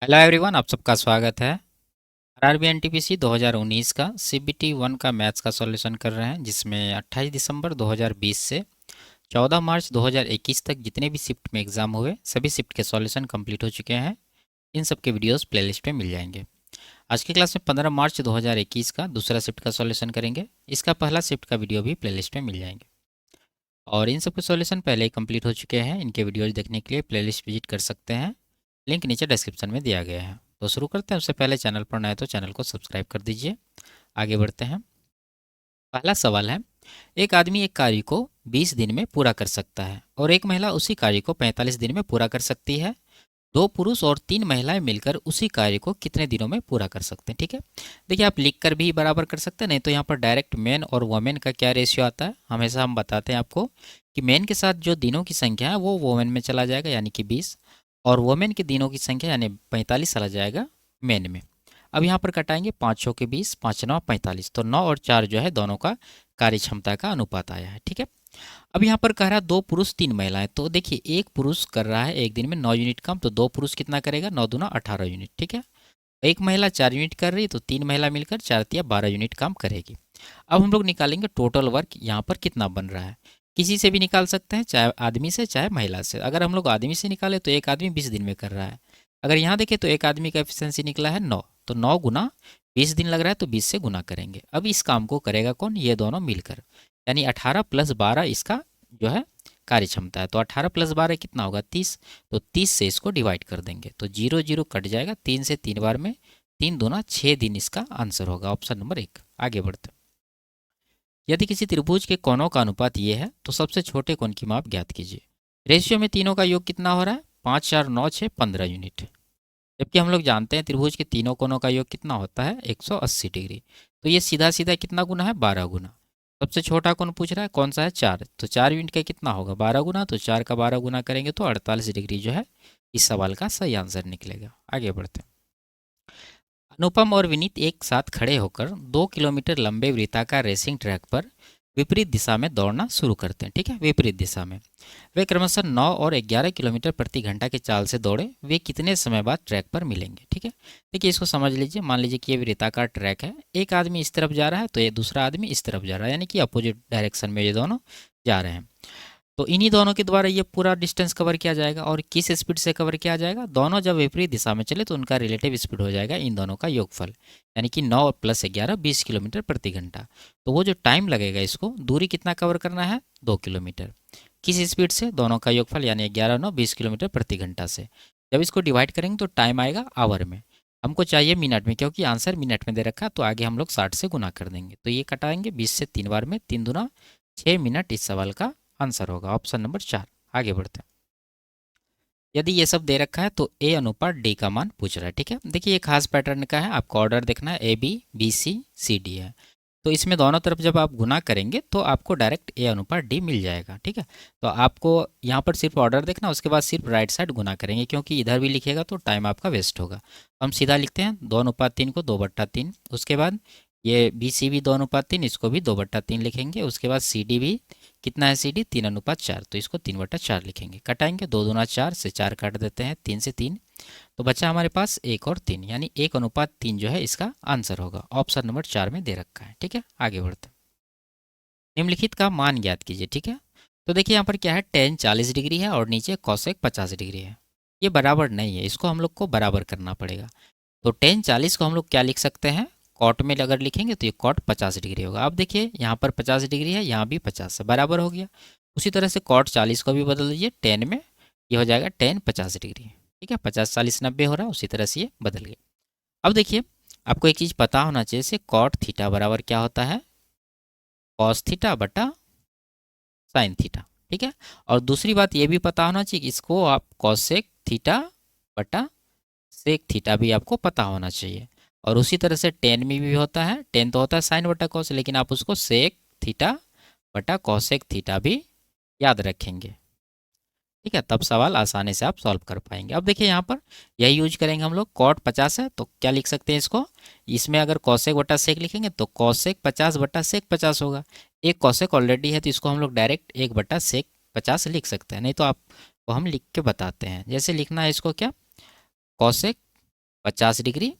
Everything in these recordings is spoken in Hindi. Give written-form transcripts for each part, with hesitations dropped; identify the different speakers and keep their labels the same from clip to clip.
Speaker 1: हेलो एवरीवन, आप सबका स्वागत है। आरआरबी एनटीपीसी 2019 का सीबीटी 1 का मैथ्स का सॉल्यूशन कर रहे हैं, जिसमें 28 दिसंबर 2020 से 14 मार्च 2021 तक जितने भी शिफ्ट में एग्ज़ाम हुए सभी शिफ्ट के सॉल्यूशन कंप्लीट हो चुके हैं। इन सब के वीडियोस प्लेलिस्ट पे मिल जाएंगे। आज की क्लास में 15 मार्च 2021 का दूसरा शिफ्ट का सॉल्यूशन करेंगे। इसका पहला शिफ्ट का वीडियो भी प्लेलिस्ट में मिल जाएंगे। और इन सब के सॉल्यूशन पहले ही कंप्लीट हो चुके हैं। इनके वीडियोज देखने के लिए प्लेलिस्ट विजिट कर सकते हैं। लिंक नीचे डिस्क्रिप्शन में दिया गया है। तो शुरू करते हैं। उससे पहले चैनल पर नए तो चैनल को सब्सक्राइब कर दीजिए। आगे बढ़ते हैं। पहला सवाल है, एक आदमी एक कार्य को 20 दिन में पूरा कर सकता है और एक महिला उसी कार्य को 45 दिन में पूरा कर सकती है। दो पुरुष और तीन महिलाएं मिलकर उसी कार्य को कितने दिनों में पूरा कर सकते हैं? ठीक है, देखिए आप लिख कर भी बराबर कर सकते हैं, नहीं तो यहाँ पर डायरेक्ट मैन और वोमेन का क्या रेशियो आता है हमेशा हम बताते हैं आपको कि मैन के साथ जो दिनों की संख्या है वो वोमेन में चला जाएगा यानी कि 20, और वोमेन के दिनों की संख्या यानी 45 चला जाएगा मैन में। अब यहाँ पर कटाएंगे 5 के 20, 5 9 45, तो 9 और 4 जो है दोनों का कार्य क्षमता का अनुपात आया है। ठीक है, अब यहाँ पर कह रहा है दो पुरुष तीन महिलाएं, तो देखिए एक पुरुष कर रहा है एक दिन में 9 यूनिट काम, तो दो पुरुष कितना करेगा, 9 दूना 18 यूनिट। ठीक है, एक महिला 4 यूनिट कर रही है तो तीन महिला मिलकर 4 तिया 12 यूनिट काम करेगी। अब हम लोग निकालेंगे टोटल वर्क यहाँ पर कितना बन रहा है। किसी से भी निकाल सकते हैं, चाहे आदमी से चाहे महिला से। अगर हम लोग आदमी से निकाले तो एक आदमी 20 दिन में कर रहा है। अगर यहाँ देखें तो एक आदमी का एफिशिएंसी निकला है 9, तो 9 गुना 20 दिन लग रहा है तो 20 से गुना करेंगे। अब इस काम को करेगा कौन, ये दोनों मिलकर, यानी 18 + 12 इसका जो है कार्य क्षमता है। तो 18 + 12 कितना होगा, 30। तो 30 से इसको डिवाइड कर देंगे तो 0 0 कट जाएगा, 3 से 3 बार में 3 दूना 6 दिन इसका आंसर होगा, ऑप्शन नंबर 1। आगे बढ़ते हैं। यदि किसी त्रिभुज के कोणों का अनुपात ये है तो सबसे छोटे कोण की माप ज्ञात कीजिए। रेशियो में तीनों का योग कितना हो रहा है, 5 4 9 6 15 यूनिट। जबकि हम लोग जानते हैं त्रिभुज के तीनों कोणों का योग कितना होता है, 180 डिग्री। तो ये सीधा सीधा कितना गुना है, 12 गुना। सबसे छोटा कोण पूछ रहा है कौन सा है, 4, तो 4 यूनिट का कितना होगा, 12 गुना, तो 4 का 12 गुना करेंगे तो 48 डिग्री जो है इस सवाल का सही आंसर निकलेगा। आगे बढ़ते हैं। अनुपम और विनीत एक साथ खड़े होकर 2 किलोमीटर लंबे वृत्ताकार रेसिंग ट्रैक पर विपरीत दिशा में दौड़ना शुरू करते हैं। ठीक है, विपरीत दिशा में वे क्रमशः 9 और 11 किलोमीटर प्रति घंटा के चाल से दौड़े, वे कितने समय बाद ट्रैक पर मिलेंगे? ठीक है, देखिए इसको समझ लीजिए। मान लीजिए कि ये वृत्ताकार ट्रैक है, एक आदमी इस तरफ जा रहा है तो ये दूसरा आदमी इस तरफ जा रहा है, यानी कि अपोजिट डायरेक्शन में ये दोनों जा रहे हैं। तो इन्हीं दोनों के द्वारा ये पूरा डिस्टेंस कवर किया जाएगा। और किस स्पीड से कवर किया जाएगा, दोनों जब विपरीत दिशा में चले तो उनका रिलेटिव स्पीड हो जाएगा इन दोनों का योगफल, यानी कि 9 + 11 20 किलोमीटर प्रति घंटा। तो वो जो टाइम लगेगा, इसको दूरी कितना कवर करना है, 2 किलोमीटर। किस स्पीड से, दोनों का योगफल यानी 11 9 20 किलोमीटर प्रति घंटा से। जब इसको डिवाइड करेंगे तो टाइम आएगा आवर में, हमको चाहिए मिनट में, क्योंकि आंसर मिनट में दे रखा है, तो आगे हम लोग 60 से गुना कर देंगे। तो ये कटाएंगे 20 से 3 बार में, 3 दूना 6 मिनट इस सवाल का आंसर होगा, ऑप्शन नंबर 4। आगे बढ़ते हैं। यदि ये सब दे रखा है तो ए अनुपात डी का मान पूछ रहा है। ठीक है, देखिए ये खास पैटर्न का है, आपको ऑर्डर देखना है, A B B C C D है। तो इसमें दोनों तरफ जब आप गुना करेंगे तो आपको डायरेक्ट ए अनुपात डी मिल जाएगा। ठीक है, तो आपको यहाँ पर सिर्फ ऑर्डर देखना, उसके बाद सिर्फ राइट साइड गुना करेंगे, क्योंकि इधर भी लिखिएगा तो टाइम आपका वेस्ट होगा। हम सीधा लिखते हैं 2:3 को 2/3, उसके बाद ये बी सी भी 2:3, इसको भी 2/3 लिखेंगे। उसके बाद सी डी भी कितना है, सी डी 3:4, तो इसको 3/4 लिखेंगे। कटाएंगे 2 दूना 4 से 4 काट देते हैं, 3 से 3, तो बचा हमारे पास 1 और 3, यानी 1:3 जो है इसका आंसर होगा, ऑप्शन नंबर 4 में दे रखा है। ठीक है, आगे बढ़ते हैं। निम्नलिखित का मान ज्ञात कीजिए। ठीक है, तो देखिए यहाँ पर क्या है, टेन 40 डिग्री है और नीचे कॉसेक 50 डिग्री है। ये बराबर नहीं है, इसको हम लोग को बराबर करना पड़ेगा। तो टेन 40 को हम लोग क्या लिख सकते हैं, कॉट में अगर लिखेंगे तो ये कॉट 50 डिग्री होगा। अब देखिए यहाँ पर 50 डिग्री है, यहाँ भी 50 है, बराबर हो गया। उसी तरह से कॉट 40 को भी बदल दीजिए टेन में, ये हो जाएगा टेन 50 डिग्री। ठीक है, 50 40 90 हो रहा है, उसी तरह से ये बदल गया। अब देखिए आपको एक चीज़ पता होना चाहिए, जैसे कॉट थीटा बराबर क्या होता है, कॉस थीटा बटा साइन थीटा। ठीक है, और दूसरी बात ये भी पता होना चाहिए कि इसको आप कॉसेक थीटा बटा सेक थीटा भी आपको पता होना चाहिए। और उसी तरह से टेन में भी होता है, टेन तो होता है साइन बटा कॉस, लेकिन आप उसको सेक थीटा बटा कॉसेक थीटा भी याद रखेंगे। ठीक है, तब सवाल आसानी से आप सॉल्व कर पाएंगे। अब देखिए यहाँ पर यही यूज करेंगे हम लोग, कॉट 50 है तो क्या लिख सकते हैं इसको, इसमें अगर कॉसेक बटा सेक लिखेंगे तो कॉसेक 50 बटा सेक 50 होगा। एक कॉसेक ऑलरेडी है तो इसको हम लोग डायरेक्ट 1 बटा सेक 50 लिख सकते हैं, नहीं तो आपको हम लिख के बताते हैं। जैसे लिखना है इसको क्या, कॉसेक 50 डिग्री,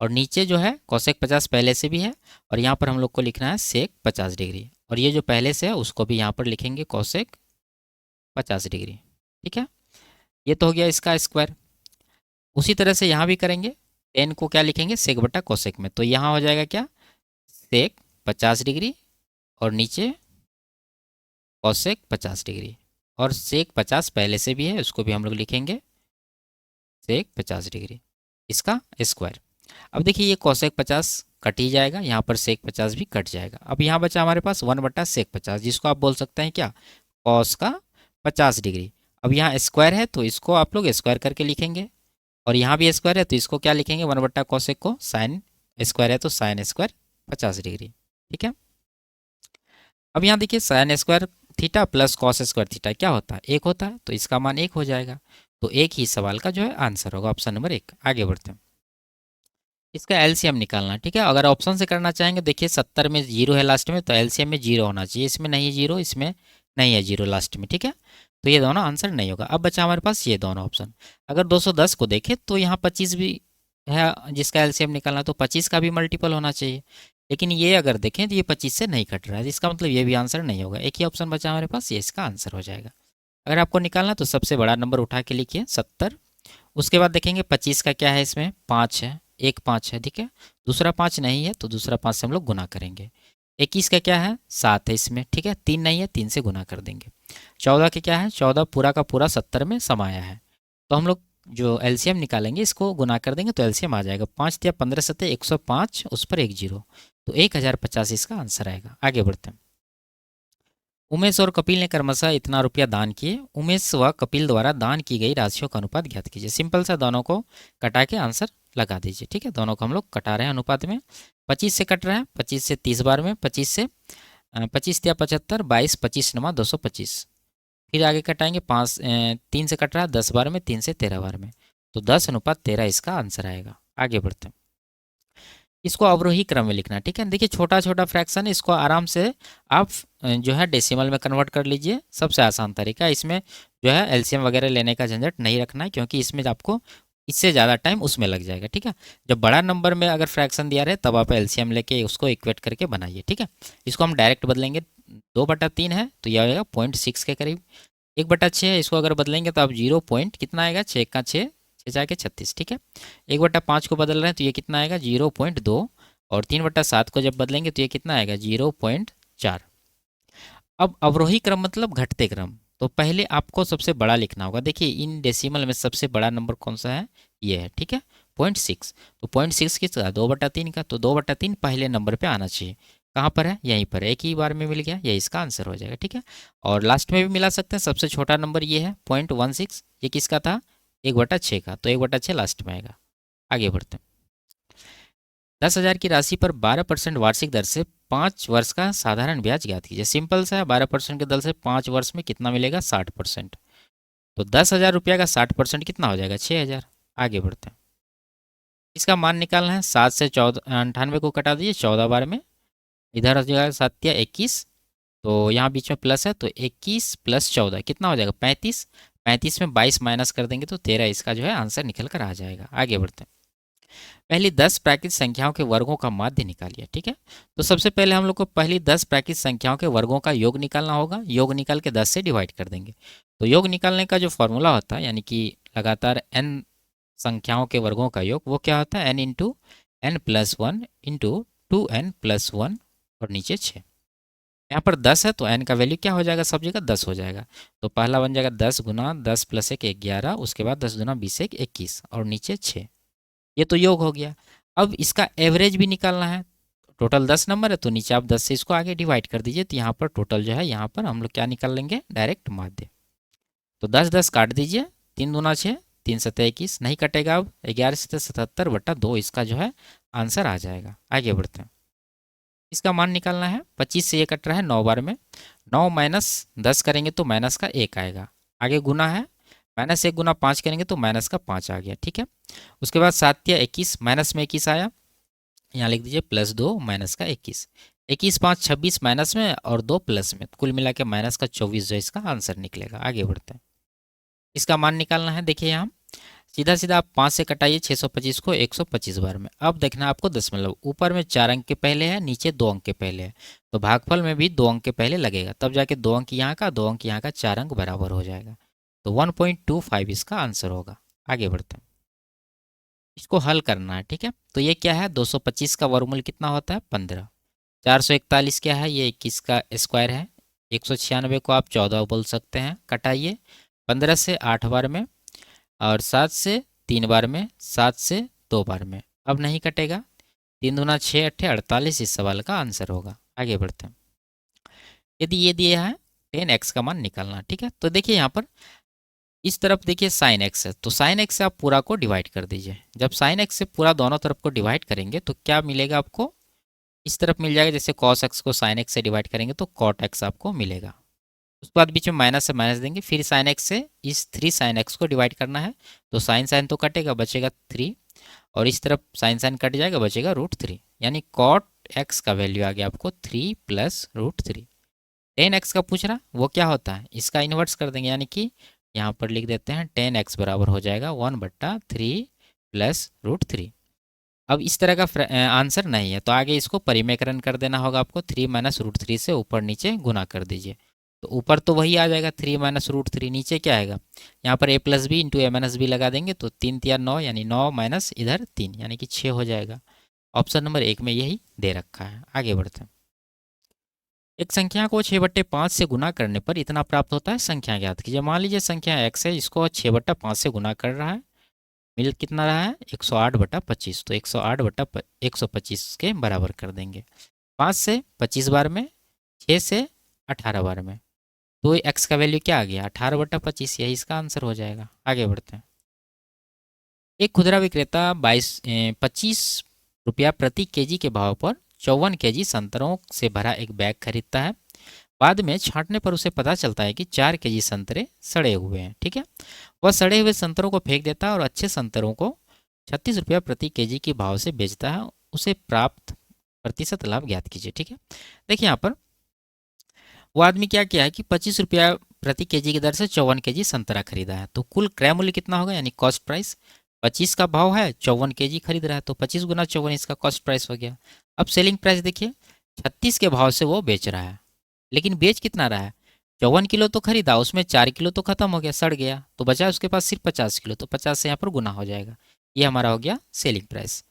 Speaker 1: और नीचे जो है कोसेक 50 पहले से भी है, और यहाँ पर हम लोग को लिखना है सेक 50 डिग्री, और ये जो पहले से है उसको भी यहाँ पर लिखेंगे कोसेक 50 डिग्री। ठीक है, ये तो हो गया इसका स्क्वायर। उसी तरह से यहाँ भी करेंगे, टेन को क्या लिखेंगे सेक बटा कोसेक में, तो यहाँ हो जाएगा क्या सेक 50 डिग्री, और नीचे कोसेक 50 डिग्री, और सेक 50 पहले से भी है उसको भी हम लोग लिखेंगे सेक 50 डिग्री, इसका स्क्वायर। अब देखिए ये कोसेक 50 कट ही जाएगा, यहाँ पर सेक 50 भी कट जाएगा। अब यहाँ बचा हमारे पास 1/सेक 50, जिसको आप बोल सकते हैं क्या कॉस का 50 डिग्री। अब यहाँ स्क्वायर है तो इसको आप लोग स्क्वायर करके लिखेंगे, और यहाँ भी स्क्वायर है तो इसको क्या लिखेंगे 1/कोसेक को साइन स्क्वायर है तो साइन स्क्वायर 50 डिग्री। ठीक है, अब यहाँ देखिए sine square theta plus cos square theta क्या होता है एक होता है, तो इसका मान एक हो जाएगा, तो एक ही सवाल का जो है आंसर होगा ऑप्शन नंबर 1। आगे बढ़ते हैं, इसका एलसीएम निकालना। ठीक है, अगर ऑप्शन से करना चाहेंगे देखिए 70 में जीरो है लास्ट में, तो एलसीएम में जीरो होना चाहिए, इसमें नहीं है जीरो, इसमें नहीं है जीरो लास्ट में। ठीक है, तो ये दोनों आंसर नहीं होगा। अब बचा हमारे पास ये दोनों ऑप्शन। अगर 210 को देखें तो यहाँ 25 भी है जिसका एलसीएम निकालना, तो 25 का भी मल्टीपल होना चाहिए, लेकिन ये अगर देखें तो ये 25 से नहीं कट रहा है, इसका मतलब ये भी आंसर नहीं होगा। एक ही ऑप्शन बचा हमारे पास, ये इसका आंसर हो जाएगा। अगर आपको निकालना तो सबसे बड़ा नंबर उठा के लिखिए 70, उसके बाद देखेंगे 25 का क्या है, इसमें 5 है, एक 5 है। ठीक है, दूसरा 5 नहीं है तो दूसरा 5 से हम लोग गुना करेंगे। 21 का क्या है 7 है इसमें। ठीक है, 3 नहीं है, 3 से गुना कर देंगे। 14 के क्या है 14 पूरा का पूरा 70 में समाया है, तो हम लोग जो एलसीएम निकालेंगे इसको गुना कर देंगे तो एलसीएम आ जाएगा 5 या 15 सत्ते 105, उस पर एक जीरो, तो 1050 इसका आंसर आएगा। आगे बढ़ते हैं, उमेश और कपिल ने क्रमशः इतना रुपया दान किए, उमेश व कपिल द्वारा दान की गई राशियों का अनुपात ज्ञात कीजिए। सिंपल सा दोनों को कटा के आंसर लगा दीजिए। ठीक है, दोनों को हम लोग कटा रहे हैं अनुपात में, 25 से कट रहा है, 25 से 30 बार में, 25 से 25 या 75, 22 25 नमा 225, फिर आगे कटाएंगे 5 3 से कट रहा है 10 बार में, 3 से 13 बार में, तो 10:13 इसका आंसर आएगा। आगे बढ़ते हैं, इसको अवरोही क्रम में लिखना है। ठीक है, देखिए छोटा छोटा फ्रैक्शन है, इसको आराम से आप जो है डेसिमल में कन्वर्ट कर लीजिए, सबसे आसान तरीका है। इसमें जो है एलसीएम वगैरह लेने का झंझट नहीं रखना है, क्योंकि इसमें आपको इससे ज़्यादा टाइम उसमें लग जाएगा। ठीक है, जब बड़ा नंबर में अगर फ्रैक्शन दिया रहे तब आप एलसीएम लेके उसको इक्वेट करके बनाइए। ठीक है, इसको हम डायरेक्ट बदलेंगे, 2/3 है तो यह आएगा 0.6 के करीब, 1/6 है, इसको अगर बदलेंगे तो आप 0 पॉइंट कितना आएगा 6 का 6, 6 जाके 36। ठीक है, 1/5 को बदल रहे हैं तो ये कितना आएगा 0.2, और 3/7 को जब बदलेंगे तो ये कितना आएगा 0.4। अब अवरोही क्रम मतलब घटते क्रम, तो पहले आपको सबसे बड़ा लिखना होगा। देखिए इन डेसिमल में सबसे बड़ा नंबर कौन सा है, ये है। ठीक है, 0.6, तो 0.6 किसका 2/3 का, तो 2/3 पहले नंबर पे आना चाहिए। कहाँ पर है यहीं पर, एक ही बार में मिल गया, ये इसका आंसर हो जाएगा। ठीक है, और लास्ट में भी मिला सकते हैं, सबसे छोटा नंबर ये है 0.16, ये किसका था 1/6 का, तो 1/6 लास्ट में आएगा। आगे बढ़ते हैं, 10,000 की राशि पर 12% वार्षिक दर से 5 वर्ष का साधारण ब्याज ज्ञात कीजिए। सिंपल सा है, 12% के दर से 5 वर्ष में कितना मिलेगा 60%, तो 10,000 रुपया का 60% कितना हो जाएगा 6,000। आगे बढ़ते हैं, इसका मान निकालना है, 7 से 98 को कटा दीजिए 14 बार में, इधर हो जाएगा 7 या 21, तो यहाँ बीच में प्लस है तो 21 + 14 कितना हो जाएगा 35, 35 में 22 माइनस कर देंगे तो 13 इसका जो है आंसर निकल कर आ जाएगा। आगे बढ़ते हैं, पहली 10 प्राकृत संख्याओं के वर्गों का माध्य निकालिए। ठीक है, तो सबसे पहले हम लोग को पहली 10 प्राकृत संख्याओं के वर्गों का योग निकालना होगा, योग निकाल के 10 से डिवाइड कर देंगे। तो योग निकालने का जो फॉर्मूला होता है, यानी कि लगातार n संख्याओं के वर्गों का योग, वो क्या होता है n into n + 1 into 2n + 1 और नीचे 6। यहाँ पर 10 है तो n का वैल्यू क्या हो जाएगा सब जगह 10 हो जाएगा, तो पहला बन जाएगा 10 गुना 10 + 1 11, उसके बाद 10 गुना 20 1 21 और नीचे 6। ये तो योग हो गया। अब इसका एवरेज भी निकालना है, टोटल 10 नंबर है तो नीचे आप 10 से इसको आगे डिवाइड कर दीजिए, तो यहाँ पर टोटल जो है यहाँ पर हम लोग क्या निकाल लेंगे डायरेक्ट माध्य। तो 10 10 काट दीजिए, 3 दूना 6, 3 सत्ते 21, नहीं कटेगा। अब 11 सत्ते 77/2 इसका जो है आंसर आ जाएगा। आगे बढ़ते हैं, इसका मान निकालना है, 25 से ये कट रहा है 9 बार में, 9 माइनस 10 करेंगे तो माइनस का 1 आएगा। आगे गुना है, -1 गुना 5 करेंगे तो माइनस का 5 आ गया। ठीक है, उसके बाद 7 या 21, माइनस में 21 आया, यहाँ लिख दीजिए +2 माइनस का 21, 21 5 26 माइनस में और 2 प्लस में, कुल मिला के माइनस का 24 जो इसका आंसर निकलेगा। आगे बढ़ते हैं, इसका मान निकालना है, देखिए यहाँ सीधा सीधा आप 5 से कटाइए 625 को 125 बार में। अब देखना आपको दशमलव, ऊपर में 4 अंक के पहले है, नीचे 2 अंक के पहले है, तो भागफल में भी 2 अंक के पहले लगेगा, तब जाके 2 अंक यहाँ का 2 अंक यहाँ का 4 अंक बराबर हो जाएगा। तो 1.25 इसका आंसर होगा। आगे बढ़ते हैं, इसको हल करना है। ठीक है, तो ये क्या है, 225 का वर्गमूल कितना होता है 15, 441 क्या है, ये 21 का स्क्वायर है, 196 को आप 14 बोल सकते हैं। कटाइए 15 से 8 बार में, और 7 से 3 बार में, 7 से 2 बार में। अब नहीं कटेगा, 3 दूना 6 अट्ठे 48 इस सवाल का आंसर होगा। आगे बढ़ते हैं, यदि ये दिया है 10x का मान निकालना। ठीक है, तो देखिए यहाँ पर इस तरफ देखिए साइन एक्स है, तो साइन एक्स से आप पूरा को डिवाइड कर दीजिए। जब साइन एक्स से पूरा दोनों तरफ को डिवाइड करेंगे तो क्या मिलेगा आपको, इस तरफ मिल जाएगा, जैसे कॉस एक्स को साइन एक्स से डिवाइड करेंगे तो कॉट एक्स आपको मिलेगा। उसके बाद बीच में माइनस से माइनस देंगे, फिर साइन एक्स से इस 3 साइन एक्स को डिवाइड करना है, तो साइन साइन तो कटेगा, बचेगा 3, और इस तरफ साइन साइन कट जाएगा, बचेगा √3, यानी कॉट एक्स का वैल्यू आ गया आपको 3 + √3। 10x का पूछ रहा, वो क्या होता है, इसका इन्वर्स कर देंगे, यानी कि यहाँ पर लिख देते हैं 10x बराबर हो जाएगा 1/3 + √3। अब इस तरह का आंसर नहीं है, तो आगे इसको परिमेयकरण कर देना होगा आपको, 3 - √3 से ऊपर नीचे गुना कर दीजिए, तो ऊपर तो वही आ जाएगा 3 - √3, नीचे क्या आएगा, यहाँ पर a + b × a - b लगा देंगे, तो 3 × 9 यानी 9 माइनस इधर 3 यानी कि 6 हो जाएगा। ऑप्शन नंबर 1 में यही दे रखा है। आगे बढ़ते हैं, एक संख्या को 6/5 से गुना करने पर इतना प्राप्त होता है, संख्या ज्ञात कीजिए। मान लीजिए संख्या x है, इसको 6/5 से गुना कर रहा है, मिल कितना रहा है 108/25, तो 108/125 के बराबर कर देंगे। 5 से 25 बार में, 6 से 18 बार में, तो x का वैल्यू क्या आ गया 18/25, यही इसका आंसर हो जाएगा। आगे बढ़ते हैं, एक खुदरा विक्रेता 25 रुपया प्रति केजी के भाव पर 54 केजी संतरों से भरा एक बैग खरीदता है। बाद में छांटने पर उसे पता चलता है कि 4 केजी संतरे सड़े हुए हैं। ठीक है, वह सड़े हुए संतरों को फेंक देता है और अच्छे संतरों को 36 रुपया प्रति केजी के भाव से बेचता है। उसे प्राप्त प्रतिशत लाभ ज्ञात कीजिए। ठीक है, देखिए यहाँ पर वो आदमी क्या किया है कि 25 रुपया प्रति केजी की दर से 54 केजी संतरा खरीदा है, तो कुल क्रय मूल्य कितना होगा, यानी कॉस्ट प्राइस 25 का भाव है, 54 केजी खरीद रहा है, तो 25 × 54 इसका कॉस्ट प्राइस हो गया। अब सेलिंग प्राइस देखिए, 36 के भाव से वो बेच रहा है, लेकिन बेच कितना रहा है, 54 किलो तो खरीदा, उसमें 4 किलो तो खत्म हो गया, सड़ गया, तो बचा उसके पास सिर्फ 50 किलो, तो 50 से यहाँ पर गुना हो जाएगा। ये हमारा हो गया सेलिंग प्राइस।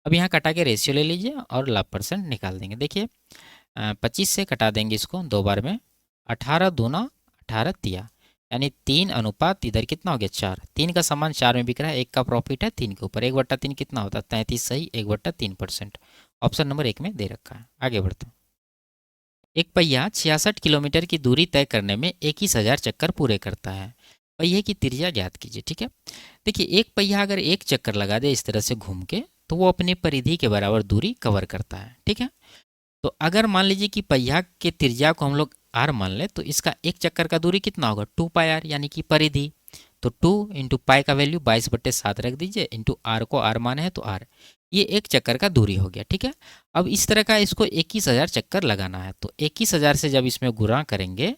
Speaker 1: अब यहाँ कटा के रेशियो ले लीजिए और लाभ परसेंट निकाल देंगे। देखिए 25 से कटा देंगे इसको 2 बार में, 18 दूना 18 तिया, यानी 3 अनुपात इधर कितना हो गया 4, 3 का सामान 4 में बिक रहा है, 1 का प्रॉफिट है 3 के ऊपर, 1/3 कितना होता है 33, सही 1/3%। ऑप्शन नंबर 1 में दे रखा है। आगे बढ़ते हैं, एक पहिया 66 किलोमीटर की दूरी तय करने में 21,000 चक्कर पूरे करता है, पहिए की त्रिज्या ज्ञात कीजिए। ठीक है, देखिए एक पहिया अगर एक चक्कर लगा दे इस तरह से घूम के, तो वो अपनी परिधि के बराबर दूरी कवर करता है। ठीक है, तो अगर मान लीजिए कि पहिया के त्रिज्या को हम लोग r मान लें, तो इसका एक चक्कर का दूरी कितना होगा 2πr, यानी कि परिधि, तो 2 × पाई का वैल्यू 22/7 रख दीजिए, इंटू r को r माने है तो r, ये एक चक्कर का दूरी हो गया। ठीक है, अब इस तरह का इसको 21,000 चक्कर लगाना है, तो 21,000 से जब इसमें गुणा करेंगे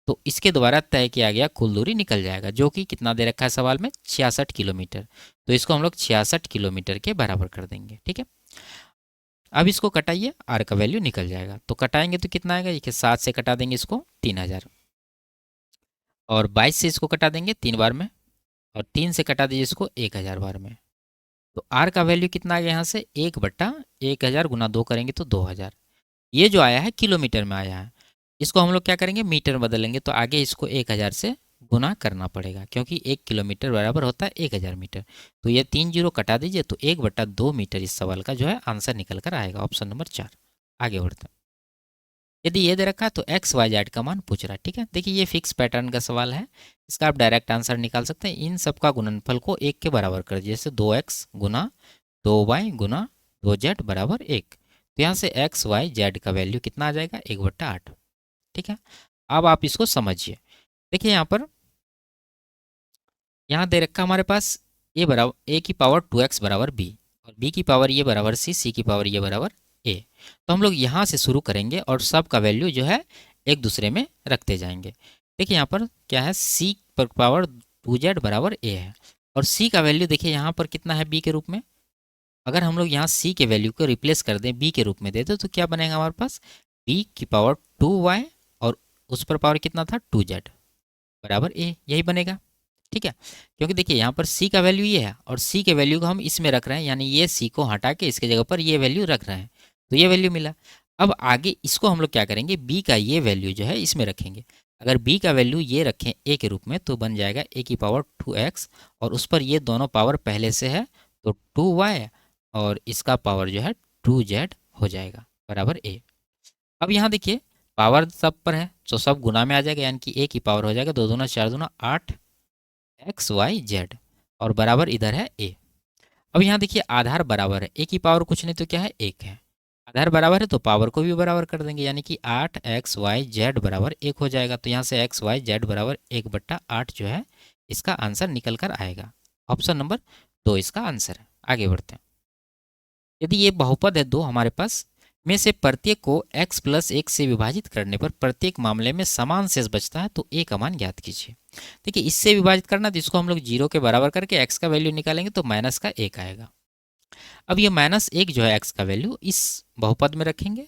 Speaker 1: तो इसके द्वारा तय किया गया कुल दूरी निकल जाएगा, जो कि कितना दे रखा है सवाल में 66 किलोमीटर, तो इसको हम लोग 66 किलोमीटर के बराबर कर देंगे। ठीक है, अब इसको कटाइए, आर का वैल्यू निकल जाएगा, तो कटाएंगे तो कितना आएगा, देखिए 7 से कटा देंगे इसको 3,000, और 22 से इसको कटा देंगे 3 बार में, और 3 से कटा दीजिए इसको 1,000 बार में, तो आर का वैल्यू कितना आ गया यहाँ से 1/1000 गुना 2 करेंगे तो 2,000। ये जो आया है किलोमीटर में आया है, इसको हम लोग क्या करेंगे मीटर बदलेंगे, तो आगे इसको 1,000 से गुना करना पड़ेगा, क्योंकि 1 किलोमीटर बराबर होता है 1,000 मीटर, तो ये 3 जीरो कटा दीजिए, तो 1/2 मीटर इस सवाल का जो है आंसर निकल कर आएगा, ऑप्शन नंबर 4। आगे बढ़ते हैं, यदि ये दे रखा है तो XYZ का मान पूछ रहा है। ठीक है, देखिए ये फिक्स पैटर्न का सवाल है, इसका आप डायरेक्ट आंसर निकाल सकते हैं। इन सब का गुणनफल को 1 के बराबर कर दीजिए, जैसे 2x गुना 2y गुना 2z बराबर 1, तो यहाँ से XYZ का वैल्यू कितना आ जाएगा 1/8। ठीक है, अब आप इसको समझिए, देखिए यहाँ पर यहाँ दे रखा हमारे पास a की पावर 2x बराबर b, और b की पावर ये बराबर c की पावर ये बराबर a, तो हम लोग यहाँ से शुरू करेंगे और सब का वैल्यू जो है एक दूसरे में रखते जाएंगे। देखिए यहाँ पर क्या है, c पर पावर 2z बराबर a है, और सी का वैल्यू देखिए यहाँ पर कितना है बी के रूप में। अगर हम लोग यहाँ सी के वैल्यू को रिप्लेस कर दें, बी के रूप में दे दो, तो क्या बनेगा हमारे पास, बी की पावर 2y और उस पर पावर कितना था 2z बराबर ए, यही बनेगा। ठीक है, क्योंकि देखिए यहाँ पर सी का वैल्यू ये है और सी के वैल्यू को हम इसमें रख रहे हैं, यानी ये सी को हटा के इसके जगह पर ये वैल्यू रख रहे हैं, तो ये वैल्यू मिला। अब आगे इसको हम लोग क्या करेंगे, बी का ये वैल्यू जो है इसमें रखेंगे। अगर बी का वैल्यू ये रखें ए के रूप में तो बन जाएगा ए की पावर 2x और उस पर ये दोनों पावर पहले से है तो 2y और इसका पावर जो है 2z हो जाएगा बराबर ए। अब यहाँ देखिए पावर सब पर है तो सब गुना में आ जाएगा, यानी कि ए की पावर हो जाएगा 2 दूना 4 दूना 8 XYZ और बराबर इधर है ए। अब यहाँ देखिए आधार बराबर है, ए की पावर कुछ नहीं तो क्या है 1 है, आधार बराबर है तो पावर को भी बराबर कर देंगे, यानी कि 8XYZ बराबर 1 हो जाएगा। तो यहाँ से XYZ बराबर 1/8 जो है इसका आंसर निकल कर आएगा। ऑप्शन नंबर 2 इसका आंसर है। आगे बढ़ते हैं। यदि ये बहुपद है दो हमारे पास में से प्रत्येक को x प्लस 1 से विभाजित करने पर प्रत्येक मामले में समान शेष बचता है तो a का मान ज्ञात कीजिए। देखिए इससे विभाजित करना तो इसको हम लोग 0 के बराबर करके x का वैल्यू निकालेंगे तो माइनस का 1 आएगा। अब ये -1 जो है x का वैल्यू इस बहुपद में रखेंगे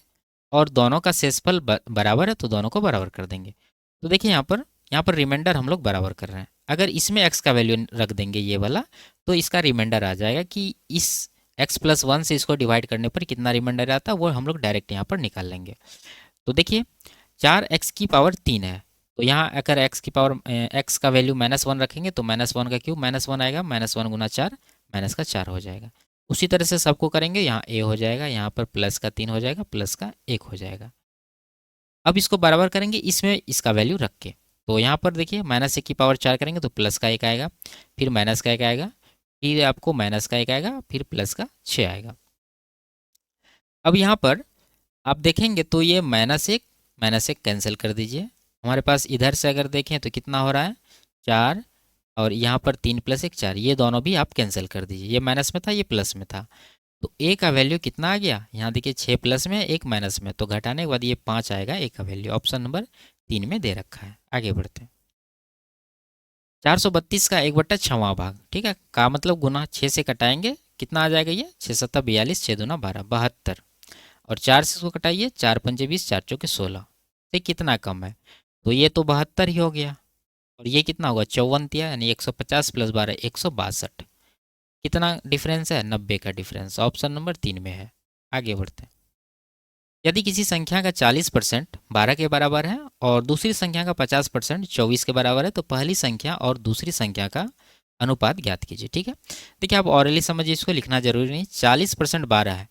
Speaker 1: और दोनों का शेषफल बराबर है तो दोनों को बराबर कर देंगे। तो देखिए यहाँ पर रिमाइंडर हम लोग बराबर कर रहे हैं। अगर इसमें x का वैल्यू रख देंगे ये वाला तो इसका रिमाइंडर आ जाएगा कि इस x+1 से इसको डिवाइड करने पर कितना रिमाइंडर आता है वो हम लोग डायरेक्ट यहाँ पर निकाल लेंगे। तो देखिए 4x की पावर 3 है तो यहाँ अगर x का वैल्यू -1 रखेंगे तो -1 का क्यूब -1 आएगा, -1 गुना 4 माइनस का 4 हो जाएगा। उसी तरह से सबको करेंगे, यहाँ a हो जाएगा, यहाँ पर प्लस का 3 हो जाएगा, प्लस का 1 हो जाएगा। अब इसको बराबर करेंगे इसमें इसका वैल्यू रख के, तो यहाँ पर देखिए -1 की पावर 4 करेंगे तो प्लस का 1 आएगा, फिर माइनस का 1 आएगा, फिर आपको माइनस का 1 आएगा, फिर प्लस का 6 आएगा। अब यहाँ पर आप देखेंगे तो ये -1 कैंसिल कर दीजिए। हमारे पास इधर से अगर देखें तो कितना हो रहा है 4 और यहाँ पर 3 + 1 4, ये दोनों भी आप कैंसिल कर दीजिए। ये माइनस में था ये प्लस में था तो ए का वैल्यू कितना आ गया, यहाँ देखिए 6 प्लस में 1 माइनस में, तो घटाने के बाद ये 5 आएगा ए का वैल्यू। ऑप्शन नंबर 3 में दे रखा है। आगे बढ़ते हैं। 432 का 1/6वां भाग, ठीक है, का मतलब गुना 6 से कटाएंगे कितना आ जाएगा, ये 6 7 42 6 दूना 12 72 और 4 से इसको कटाइए 4 पंजे 20 4 चौके 16 से कितना कम है, तो ये तो 72 ही हो गया और ये कितना होगा 54 दिया, यानी 150 + 12 162। कितना डिफरेंस है 90 का डिफरेंस। ऑप्शन नंबर 3 में है। आगे बढ़ते हैं। यदि किसी संख्या का 40% 12 के बराबर है और दूसरी संख्या का 50% 24 के बराबर है तो पहली संख्या और दूसरी संख्या का अनुपात ज्ञात कीजिए। ठीक है, देखिए आप ऑरली समझिए, इसको लिखना जरूरी नहीं। 40% 12 है,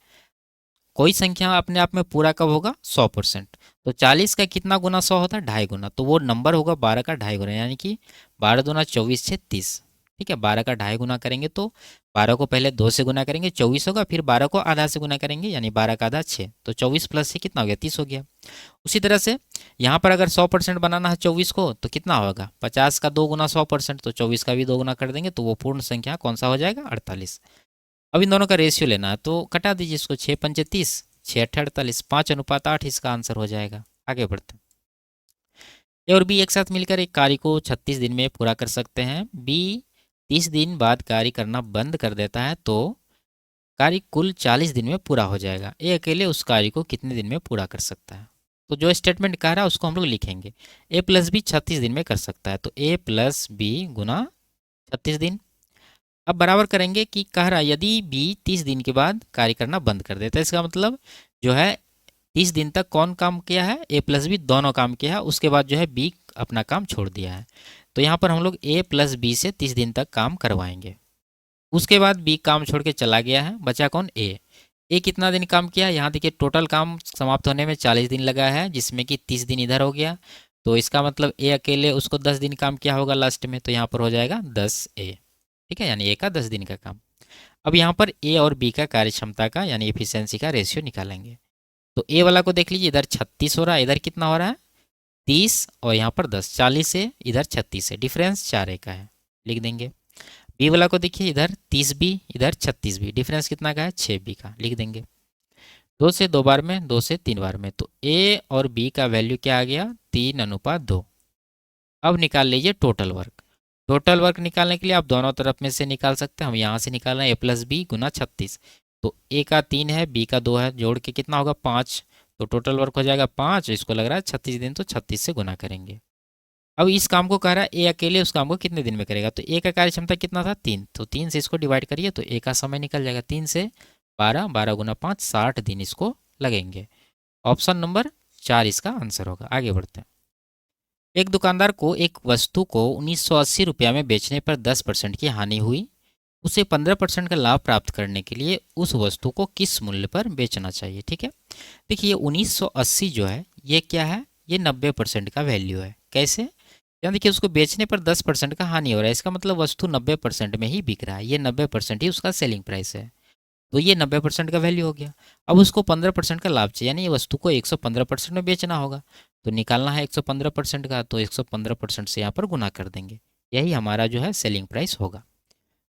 Speaker 1: कोई संख्या अपने आप में पूरा कब होगा 100%, तो 40 का कितना गुना 100 होता है 2.5 गुना, तो वो नंबर होगा 12 का 2.5 गुना, यानी कि 12 दूना 24 6 30। ठीक है, 12 का 2.5 गुना करेंगे तो 12 को पहले 2 से गुना करेंगे 24 होगा, फिर 12 को आधा से गुना करेंगे यानी 12 का आधा 6, तो 24 प्लस से कितना हो गया 30 हो गया। उसी तरह से यहाँ पर अगर 100% बनाना है 24 को तो कितना होगा 50 का 2 गुना 100%, तो 24 का भी 2 गुना कर देंगे तो वो पूर्ण संख्या कौन सा हो जाएगा 48। अब इन दोनों का रेशियो लेना है तो कटा दीजिए इसको, 6 पंजे 30 6 अट्ठे 48 5:8 इसका आंसर हो जाएगा। आगे बढ़ते हैं। ए और बी एक साथ मिलकर एक कार्य को 36 दिन में पूरा कर सकते हैं। बी 30 दिन बाद कार्य करना बंद कर देता है तो कार्य कुल 40 दिन में पूरा हो जाएगा। ए अकेले उस कार्य को कितने दिन में पूरा कर सकता है, तो जो स्टेटमेंट कह रहा है उसको हम लोग लिखेंगे। ए प्लस बी 36 दिन में कर सकता है तो ए प्लस बी गुना 36 दिन। अब बराबर करेंगे कि कह रहा है यदि बी 30 दिन के बाद कार्य करना बंद कर देता है, इसका मतलब जो है 30 दिन तक कौन काम किया है ए प्लस बी दोनों काम किया है, उसके बाद जो है बी अपना काम छोड़ दिया है, तो यहाँ पर हम लोग ए प्लस बी से 30 दिन तक काम करवाएंगे। उसके बाद बी काम छोड़ के चला गया है, बचा कौन ए कितना दिन काम किया, यहाँ देखिए टोटल काम समाप्त होने में 40 दिन लगा है जिसमें कि 30 दिन इधर हो गया, तो इसका मतलब ए अकेले उसको 10 दिन काम किया होगा लास्ट में, तो यहाँ पर हो जाएगा 10 ए। ठीक है, यानी ए का 10 दिन का काम। अब यहाँ पर ए और बी का कार्य क्षमता का यानी एफिशिएंसी का रेशियो निकालेंगे, तो ए वाला को देख लीजिए, इधर 36 हो रहा है, इधर कितना हो रहा है 30 और यहाँ पर 10, 40 से इधर 36 है, डिफरेंस 4 ए का है, लिख देंगे। बी वाला को देखिए, इधर 30 बी इधर 36 बी, डिफरेंस कितना का है 6 बी का, लिख देंगे। 2 से 2 बार में 2 से 3 बार में, तो ए और बी का वैल्यू क्या आ गया 3:2। अब निकाल लीजिए टोटल वर्क, टोटल वर्क निकालने के लिए आप दोनों तरफ में से निकाल सकते हैं। हम यहाँ से निकाल रहे हैं A+B गुना 36। तो A का 3 है, B का 2 है, जोड़ के कितना होगा 5। तो टोटल वर्क हो जाएगा 5, इसको लग रहा है 36 दिन, तो 36 से गुना करेंगे। अब इस काम को कह रहा है ए अकेले उस काम को कितने दिन में करेगा, तो ए का कार्य क्षमता कितना था 3, तो 3 से इसको डिवाइड करिए तो ए का समय निकल जाएगा 3 से 12, 12 गुना 5, 60 दिन इसको लगेंगे। ऑप्शन नंबर 4 इसका आंसर होगा। आगे बढ़ते हैं। एक दुकानदार को एक वस्तु को 1980 रुपया में बेचने पर 10% की हानि हुई। उसे 15% का लाभ प्राप्त करने के लिए उस वस्तु को किस मूल्य पर बेचना चाहिए। ठीक है, देखिए 1980 जो है ये क्या है, ये 90% का वैल्यू है। कैसे, यानी देखिए उसको बेचने पर 10% का हानि हो रहा है, इसका मतलब वस्तु 90% में ही बिक रहा है, ये 90% ही उसका सेलिंग प्राइस है। तो ये 90% का वैल्यू हो गया। अब उसको 15% का लाभ चाहिए, यानी ये वस्तु को 115% में बेचना होगा। तो निकालना है 115% का, तो 115% से यहाँ पर गुना कर देंगे, यही हमारा जो है सेलिंग प्राइस होगा।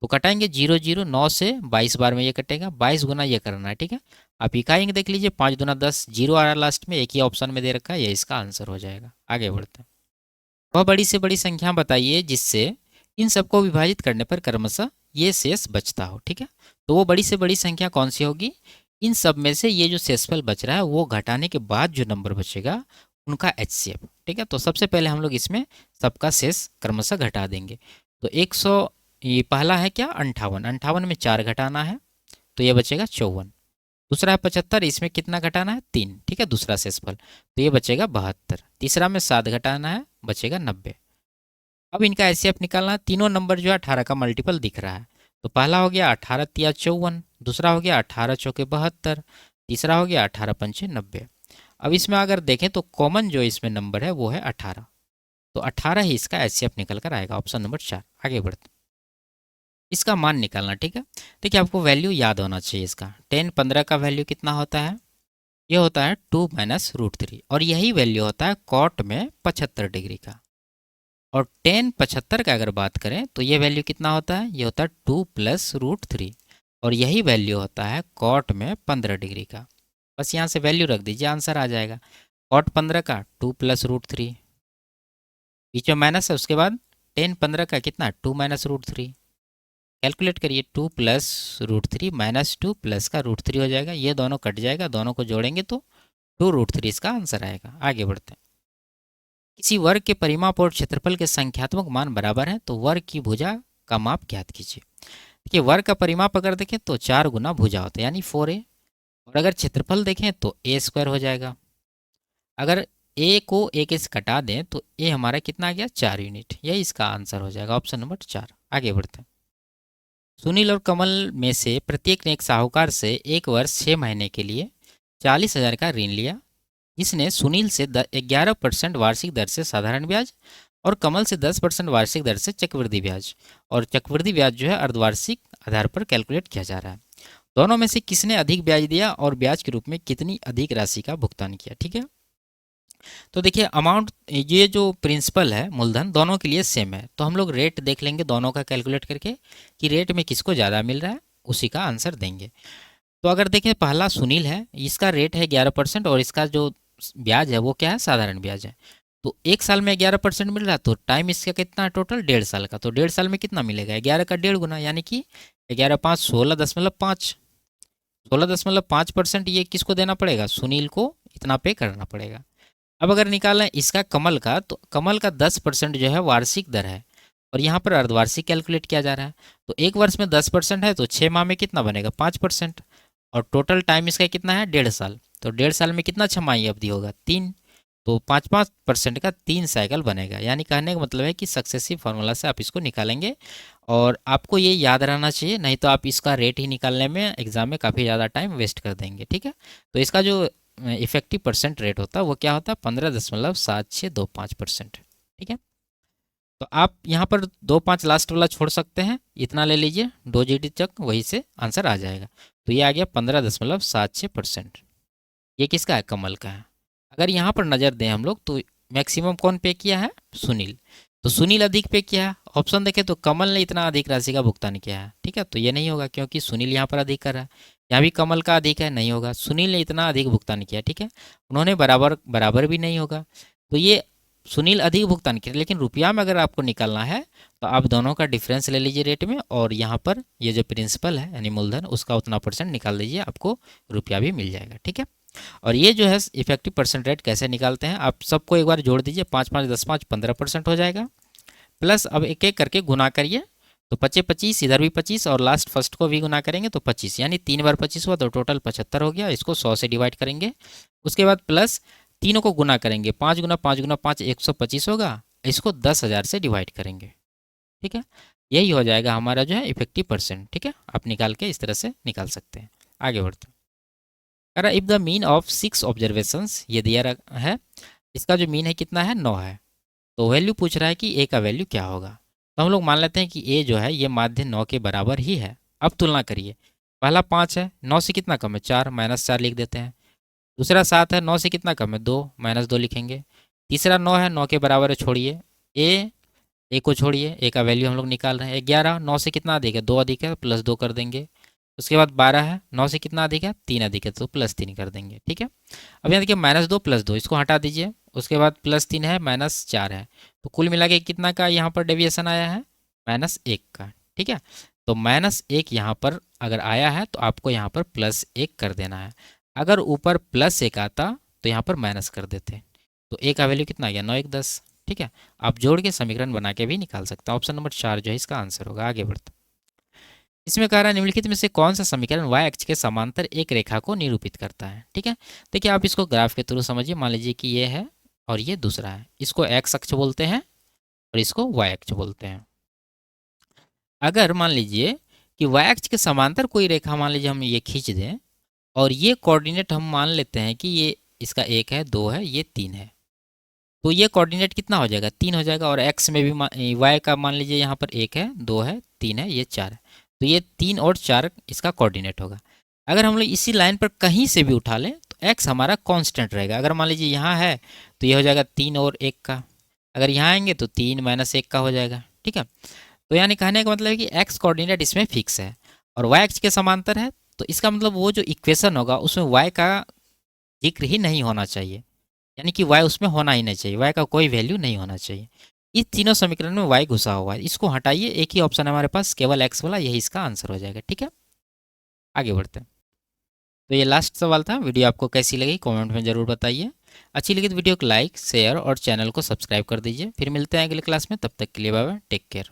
Speaker 1: तो कटाएंगे 0 0, 9 से 22 बार में ये कटेगा, 22 गुना ये करना है। ठीक है, आप इकाई अंक देख लीजिए, 5 दुना 10, 0 आ रहा लास्ट में, एक ही ऑप्शन में दे रखा है, ये इसका आंसर हो जाएगा। आगे बढ़ते हैं। वह बड़ी से बड़ी संख्या बताइए जिससे इन सबको विभाजित करने पर क्रमशः ये शेष बचता हो। ठीक है, तो वो बड़ी से बड़ी संख्या कौन सी होगी, इन सब में से ये जो शेषफल बच रहा है वो घटाने के बाद जो नंबर बचेगा उनका HCF। ठीक है, तो सबसे पहले हम लोग इसमें सबका शेष क्रमशः घटा देंगे। तो 100, ये पहला है क्या 58, 58 में 4 घटाना है तो ये बचेगा 54। दूसरा है 75, इसमें कितना घटाना है 3। ठीक है, दूसरा शेषफल, तो ये बचेगा 72। तीसरा में 7 घटाना है, बचेगा 90। अब इनका HCF निकालना है, तीनों नंबर जो है 18 का मल्टीपल दिख रहा है। तो पहला हो गया 18 तिया 54, दूसरा हो गया 18 चौके 72, तीसरा हो गया 18 पंचे 90। अब इसमें अगर देखें तो कॉमन जो इसमें नंबर है वो है 18, तो 18 ही इसका HCF निकल कर आएगा, ऑप्शन नंबर 4। आगे बढ़ते हैं। इसका मान निकालना। ठीक है, देखिए आपको वैल्यू याद होना चाहिए इसका। 10 15 का वैल्यू कितना होता है, ये होता है 2 माइनस रूट 3, और यही वैल्यू होता है कॉट में 75 डिग्री का। और 10 75 का अगर बात करें तो ये वैल्यू कितना होता है, ये होता है 2 प्लस रूट 3, और यही वैल्यू होता है कॉट में 15 डिग्री का। बस यहाँ से वैल्यू रख दीजिए, आंसर आ जाएगा। कॉट 15 का 2 प्लस रूट 3, बीच में माइनस है, उसके बाद 10 15 का कितना 2 माइनस रूट 3। कैलकुलेट करिए, 2 प्लस रूट 3 माइनस 2 प्लस का रूट 3 हो जाएगा, ये दोनों कट जाएगा, दोनों को जोड़ेंगे तो 2 रूट 3 इसका आंसर आएगा। आगे बढ़ते हैं। किसी वर्ग के परिमाप और क्षेत्रफल के संख्यात्मक मान बराबर हैं तो वर्ग की भुजा का माप ज्ञात कीजिए। देखिए वर्ग का परिमाप अगर देखें तो 4 गुना भुजा होता है, यानी 4a, और अगर क्षेत्रफल देखें तो a² हो जाएगा। अगर a को a के से कटा दें तो a हमारा कितना आ गया 4 यूनिट, यही इसका आंसर हो जाएगा, ऑप्शन नंबर 4। आगे बढ़ते हैं। सुनील और कमल में से प्रत्येक ने एक साहूकार से एक वर्ष 6 महीने के लिए 40,000 का ऋण लिया, जिसने सुनील से 11% वार्षिक दर से साधारण ब्याज और कमल से 10% वार्षिक दर से चक्रवृद्धि ब्याज, और चक्रवृद्धि ब्याज जो है अर्धवार्षिक आधार पर कैलकुलेट किया जा रहा है। दोनों में से किसने अधिक ब्याज दिया और ब्याज के रूप में कितनी अधिक राशि का भुगतान किया। ठीक है, तो देखिए अमाउंट, ये जो प्रिंसिपल है मूलधन दोनों के लिए सेम है, तो हम लोग रेट देख लेंगे दोनों का कैलकुलेट करके कि रेट में किसको ज़्यादा मिल रहा है, उसी का आंसर देंगे। तो अगर देखें पहला सुनील है, इसका रेट है 11% और इसका जो ब्याज है वो क्या है साधारण ब्याज है। तो एक साल में 11% मिल रहा है, तो टाइम इसका कितना है टोटल 1.5 साल का, तो 1.5 साल में कितना मिलेगा 11 का 1.5 गुना, यानी कि 11 5 16.5, 16.5% ये किसको देना पड़ेगा, सुनील को इतना पे करना पड़ेगा। अब अगर निकालें इसका कमल का, तो कमल का 10% जो है वार्षिक दर है, और यहाँ पर अर्धवार्षिक कैलकुलेट किया जा रहा है। तो एक वर्ष में 10% है तो 6 माह में कितना बनेगा 5%, और टोटल टाइम इसका कितना है 1.5 साल, तो 1.5 साल में कितना छमाही अवधि होगा 3, तो 5% का 3 साइकिल बनेगा। यानी कहने का मतलब है कि सक्सेसिव फार्मूला से आप इसको निकालेंगे, और आपको ये याद रहना चाहिए, नहीं तो आप इसका रेट ही निकालने में एग्जाम में काफ़ी ज़्यादा टाइम वेस्ट कर देंगे। ठीक है, तो इसका जो इफेक्टिव परसेंट रेट होता है वो क्या होता है 15.7625%। ठीक है, तो आप यहाँ पर 2 5 लास्ट वाला छोड़ सकते हैं, इतना ले लीजिए 2 GD तक, वही से आंसर आ जाएगा। तो ये आ गया 15.76%। ये किसका है कमल का है। अगर यहाँ पर नज़र दें हम लोग तो मैक्सिमम कौन पे किया है सुनील, तो सुनील अधिक पे किया है। ऑप्शन देखें तो कमल ने इतना अधिक राशि का भुगतान किया है। ठीक है, तो ये नहीं होगा क्योंकि सुनील यहाँ पर अधिक कर रहा है, यहाँ भी कमल का अधिक है, नहीं होगा। सुनील ने इतना अधिक भुगतान किया, ठीक है, उन्होंने बराबर बराबर भी नहीं होगा। तो ये सुनील अधिक भुगतान किया, लेकिन रुपया में अगर आपको निकालना है तो आप दोनों का डिफरेंस ले लीजिए रेट में, और यहाँ पर ये जो प्रिंसिपल है यानी मूलधन उसका उतना परसेंट निकाल दीजिए, आपको रुपया भी मिल जाएगा। ठीक है, और ये जो है इफेक्टिव परसेंट रेट कैसे निकालते हैं, आप सबको एक बार जोड़ दीजिए, 5 5 10 5 15% हो जाएगा, प्लस अब एक एक करके गुना करिए, तो 25 25, इधर भी 25, और लास्ट फर्स्ट को भी गुना करेंगे तो 25, यानी 3 बार 25 हुआ तो टोटल 75 हो गया। इसको 100 से डिवाइड करेंगे, उसके बाद प्लस तीनों को गुना करेंगे, 5 गुना 5 गुना 5 125 होगा, इसको 10,000 से डिवाइड करेंगे। ठीक है, यही हो जाएगा हमारा जो है इफेक्टिव परसेंट। ठीक है, आप निकाल के इस तरह से निकाल सकते हैं। आगे बढ़ते हैं। कह रहा if the mean of 6 observations, ये दिया है, इसका जो मीन है कितना है, 9 है, तो वैल्यू पूछ रहा है कि ए का वैल्यू क्या होगा। तो हम लोग मान लेते हैं कि ए जो है ये माध्य 9 के बराबर ही है। अब तुलना करिए, पहला 5 है, 9 से कितना कम है, 4, -4 लिख देते हैं। दूसरा 7 है, 9 से कितना कम है, 2, -2 लिखेंगे। तीसरा 9 है, 9 के बराबर है, छोड़िए ए को छोड़िए, ए का वैल्यू हम लोग निकाल रहे हैं। 11, 9 से कितना अधिक है, 2 अधिक है, +2 कर देंगे। उसके बाद 12 है, 9 से कितना अधिक है, 3 अधिक है, तो +3 कर देंगे। ठीक है, अब यहाँ देखिए -2 +2 इसको हटा दीजिए, उसके बाद +3 है, -4 है, तो कुल मिला के कितना का यहाँ पर डेविएशन आया है, -1 का। ठीक है, तो -1 यहाँ पर अगर आया है तो आपको यहाँ पर +1 कर देना है। अगर ऊपर +1 आता तो यहाँ पर माइनस कर देते, तो ए का वैल्यू कितना आ गया, 9 1 10। ठीक है, आप जोड़ के समीकरण बना के भी निकाल सकते हैं। ऑप्शन नंबर 4 जो है इसका आंसर होगा। आगे बढ़ते, इसमें कह रहा है निम्नलिखित में से कौन सा समीकरण y अक्ष के समांतर एक रेखा को निरूपित करता है। ठीक है, देखिए आप इसको ग्राफ के थ्रू समझिए। मान लीजिए कि ये है और ये दूसरा है, इसको x अक्ष बोलते हैं और इसको y अक्ष बोलते हैं। अगर मान लीजिए कि y अक्ष के समांतर कोई रेखा मान लीजिए हम ये खींच दें, और ये कोऑर्डिनेट हम मान लेते हैं कि ये इसका 1 है, 2 है, ये 3 है, तो ये कोऑर्डिनेट कितना हो जाएगा, 3 हो जाएगा। और x में भी y का मान लीजिए यहाँ पर 1 है, 2 है, 3 है, ये 4 है, तो ये 3 और 4 इसका कोऑर्डिनेट होगा। अगर हम लोग इसी लाइन पर कहीं से भी उठा लें तो x हमारा कांस्टेंट रहेगा। अगर मान लीजिए यहाँ है तो ये हो जाएगा 3 और 1 का, अगर यहाँ आएंगे तो 3 -1 का हो जाएगा। ठीक है, तो यानी कहने का मतलब है कि x कोऑर्डिनेट इसमें फिक्स है और y अक्ष के समांतर है, तो इसका मतलब वो जो इक्वेशन होगा उसमें y का जिक्र ही नहीं होना चाहिए, यानी कि y उसमें होना ही नहीं चाहिए, y का कोई वैल्यू नहीं होना चाहिए। इस तीनों समीकरण में y घुसा हुआ है, इसको हटाइए, एक ही ऑप्शन है हमारे पास केवल x वाला, यही इसका आंसर हो जाएगा। ठीक है, आगे बढ़ते हैं। तो ये लास्ट सवाल था। वीडियो आपको कैसी लगी कमेंट में ज़रूर बताइए। अच्छी लगी तो वीडियो को लाइक शेयर और चैनल को सब्सक्राइब कर दीजिए। फिर मिलते हैं अगले क्लास में, तब तक के लिए बाय बाय, टेक केयर।